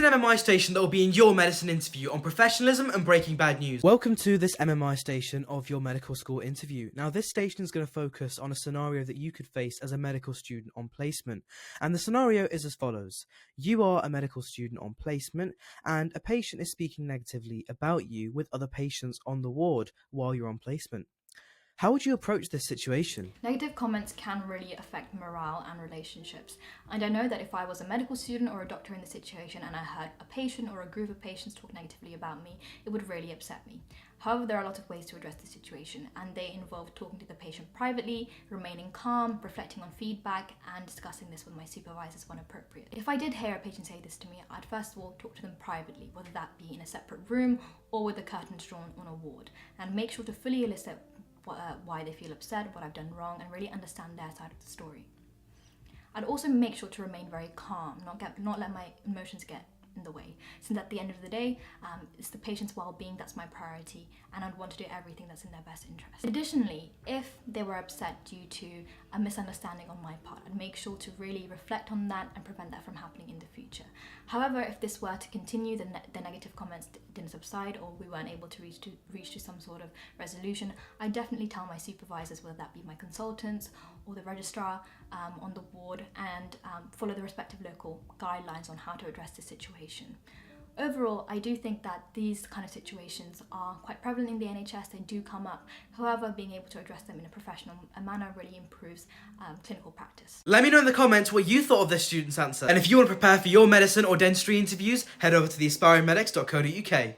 an MMI station that will be in your medicine interview on professionalism and breaking bad news. Welcome to this MMI station of your medical school interview. Now, this station is going to focus on a scenario that you could face as a medical student on placement. And the scenario is as follows. You are a medical student on placement and a patient is speaking negatively about you with other patients on the ward while you're on placement. How would you approach this situation? Negative comments can really affect morale and relationships. And I know that if I was a medical student or a doctor in the situation and I heard a patient or a group of patients talk negatively about me, it would really upset me. However, there are a lot of ways to address the situation, and they involve talking to the patient privately, remaining calm, reflecting on feedback, and discussing this with my supervisors when appropriate. If I did hear a patient say this to me, I'd first of all talk to them privately, whether that be in a separate room or with the curtains drawn on a ward, and make sure to fully elicit why they feel upset, what I've done wrong, and really understand their side of the story. I'd also make sure to remain very calm, not let my emotions get in the way, since at the end of the day, it's the patient's well-being that's my priority, and I'd want to do everything that's in their best interest. Additionally, if they were upset due to a misunderstanding on my part, I'd make sure to really reflect on that and prevent that from happening in the future. However, if this were to continue, the negative comments didn't subside, or we weren't able to reach to some sort of resolution, I definitely tell my supervisors, whether that be my consultants or the registrar on the ward, and follow the respective local guidelines on how to address the situation. Overall, I do think that these kind of situations are quite prevalent in the NHS. They do come up. However, being able to address them in a professional manner really improves clinical practice. Let me know in the comments what you thought of this student's answer. And if you want to prepare for your medicine or dentistry interviews, head over to theaspiringmedics.co.uk.